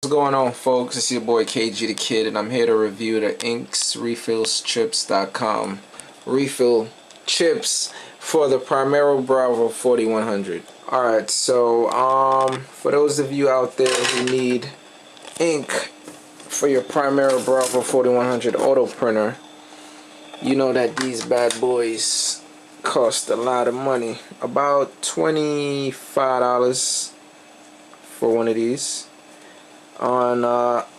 What's going on, folks? It's your boy KG the Kid, and I'm here to review the inksrefillschips.com refill chips for the Primera Bravo 4100. Alright, so for those of you out there who need ink for your Primera Bravo 4100 auto printer, you know that these bad boys cost a lot of money. About $25 for one of these. On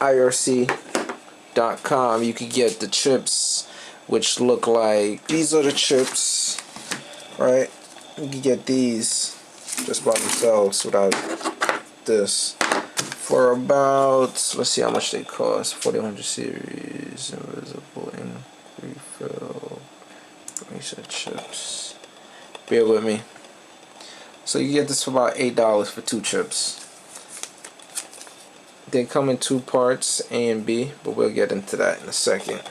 irc.com you can get the chips, which look like these are the chips, right? You can get these just by themselves without this for about, let's see how much they cost. 4100 series, invisible ink refill, reset chips. Bear with me. So you get this for about $8 for 2 chips. They come in 2 parts, A and B, but we'll get into that in a second.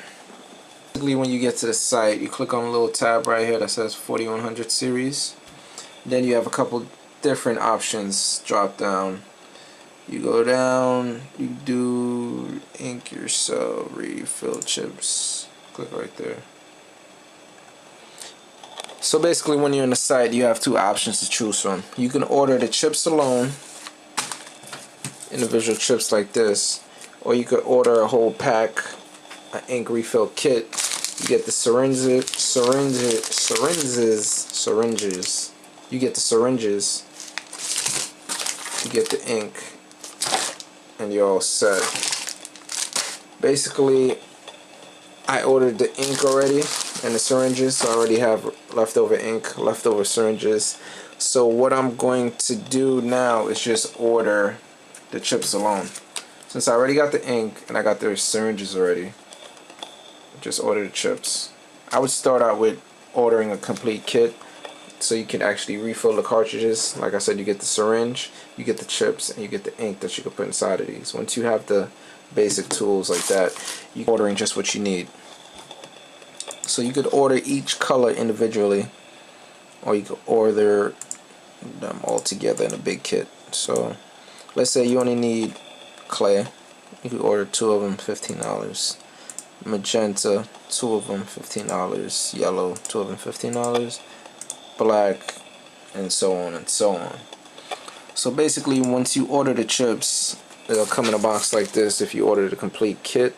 Basically, when you get to the site, you click on a little tab right here that says 4100 series. Then you have a couple different options drop down. You go down, you do ink yourself, refill chips. Click right there. So basically, when you're in the site, you have 2 options to choose from. You can order the chips alone, individual chips like this, or you could order a whole pack, an ink refill kit. You get the syringes. You get the syringes. You get the ink, and you're all set. Basically, I ordered the ink already and the syringes, so I already have leftover ink, leftover syringes. So what I'm going to do now is just order the chips alone. Since I already got the ink and I got the syringes already, just order the chips. I would start out with ordering a complete kit so you can actually refill the cartridges. Like I said, you get the syringe, you get the chips, and you get the ink that you can put inside of these. Once you have the basic tools like that, you're ordering just what you need. So you could order each color individually, or you could order them all together in a big kit. So let's say you only need clay. You could order 2 of them, $15. Magenta, 2 of them, $15. Yellow, 2 of them, $15. Black, and so on and so on. So basically, once you order the chips, they'll come in a box like this if you order the complete kit.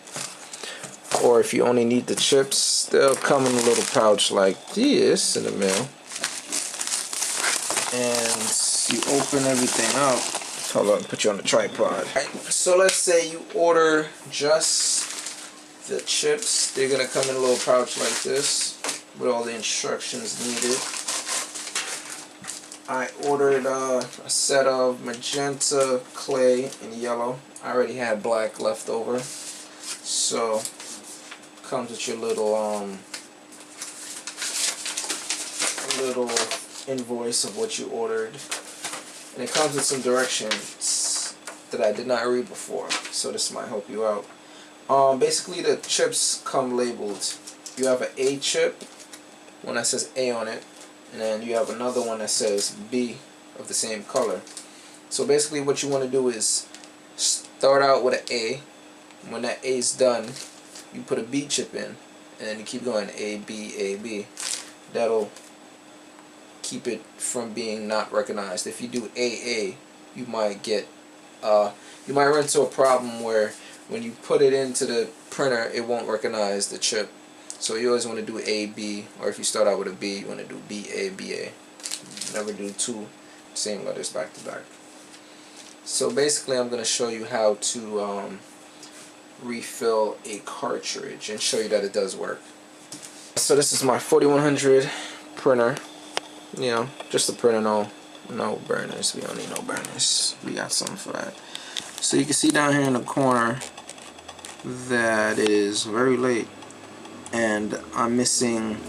Or if you only need the chips, they'll come in a little pouch like this in the mail. And you open everything up. Hold on, put you on the tripod. So let's say you order just the chips. They're gonna come in a little pouch like this with all the instructions needed. I ordered a set of magenta, clay, and yellow. I already had black left over, so comes with your little invoice of what you ordered. And it comes with some directions that I did not read before, so this might help you out. Basically, the chips come labeled. You have an A chip, one that says A on it, and then you have another one that says B of the same color. So basically what you want to do is start out with an A. When that A is done, you put a B chip in, and then you keep going A, B, A, B. That'll keep it from being not recognized. If you do AA, you might get you might run into a problem where when you put it into the printer, it won't recognize the chip. So you always want to do AB, or if you start out with a B, you want to do BA, BA. Never do 2 same letters back to back. So basically, I'm going to show you how to refill a cartridge and show you that it does work. So this is my 4100 printer. You know, just a printer, no burners. We don't need no burners. We got something for that. So you can see down here in the corner that it is very late, and I'm missing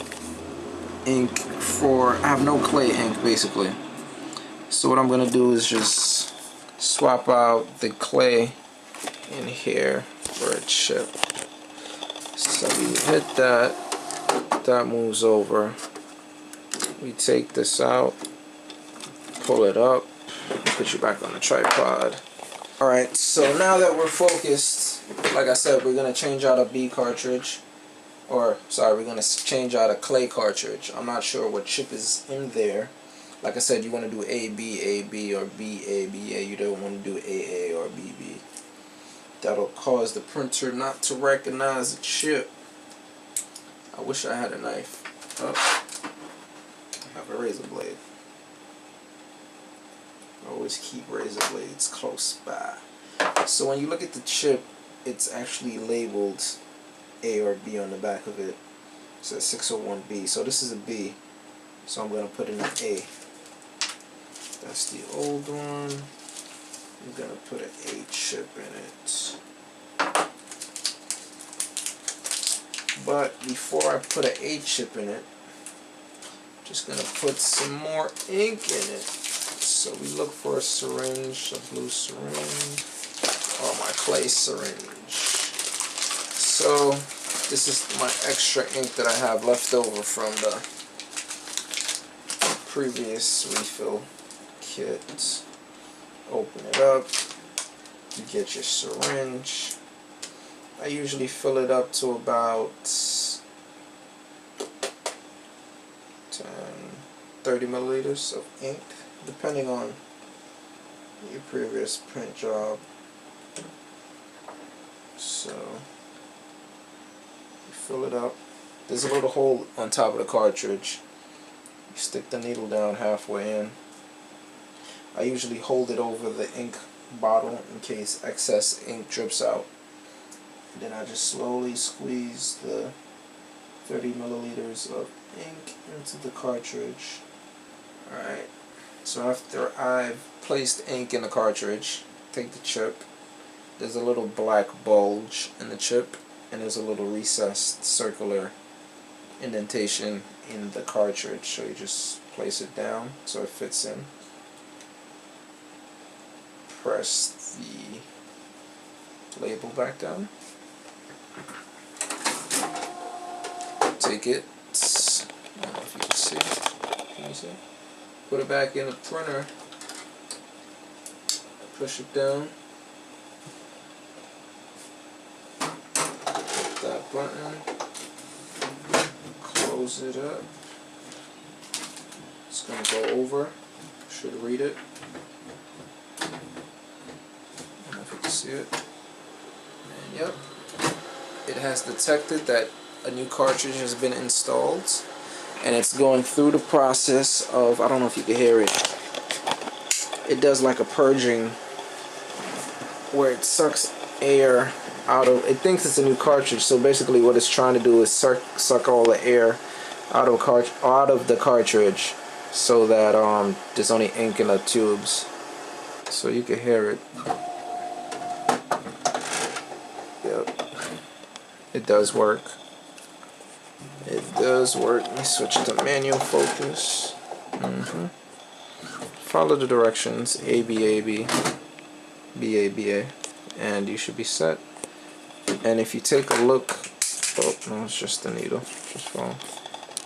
ink for. I have no clay ink basically. So what I'm gonna do is just swap out the clay in here for a chip. So we hit that. That moves over. We take this out, pull it up, put you back on the tripod. Alright, so now that we're focused, like I said, we're going to change out a B cartridge. Or, sorry, we're going to change out a clay cartridge. I'm not sure what chip is in there. Like I said, you want to do AB, or BA. You don't want to do AA or BB. That'll cause the printer not to recognize the chip. I wish I had a knife. Oh, I have a razor blade. Always keep razor blades close by. So when you look at the chip, it's actually labeled A or B on the back of it. It says 601B. So this is a B. So I'm going to put in an A. That's the old one. I'm going to put an A chip in it. But before I put an A chip in it, I'm just going to put some more ink in it. So we look for a syringe, a blue syringe, or my clay syringe. So this is my extra ink that I have left over from the previous refill kit. Open it up, you get your syringe. I usually fill it up to about 30 milliliters of ink, depending on your previous print job. So you fill it up. There's a little hole on top of the cartridge. You stick the needle down halfway in. I usually hold it over the ink bottle in case excess ink drips out. And then I just slowly squeeze the 30 milliliters of ink into the cartridge. Alright, so after I've placed ink in the cartridge, take the chip. There's a little black bulge in the chip, and there's a little recessed circular indentation in the cartridge. So you just place it down so it fits in. Press the label back down. Take it. I don't know if you can see. Can you see? Put it back in the printer. Push it down. Hit that button. Close it up. It's going to go over. Should read it. I don't know if you can see it. And yep. It has detected that a new cartridge has been installed, and it's going through the process of, I don't know if you can hear it, it does like a purging where it sucks air out of, it thinks it's a new cartridge, so basically what it's trying to do is suck all the air out of the cartridge so that there's only ink in the tubes. So you can hear it. Yep. It does work. It does work. Let me switch to manual focus. Follow the directions. A, B, A, B. B, A, B, A. And you should be set. And if you take a look... Oh, no, it's just the needle. Just fall.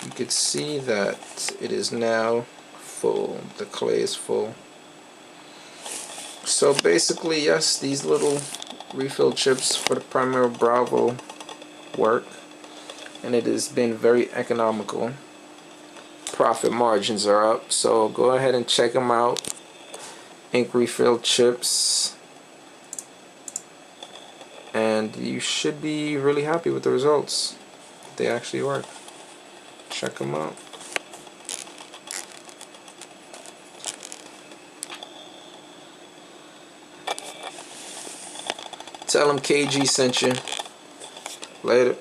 You could see that it is now full. The clay is full. So basically, yes, these little refill chips for the Primera Bravo work, and it has been very economical. Profit margins are up, so go ahead and check them out. Ink refill chips, and you should be really happy with the results. They actually work. Check them out. Tell them KG sent you. Later.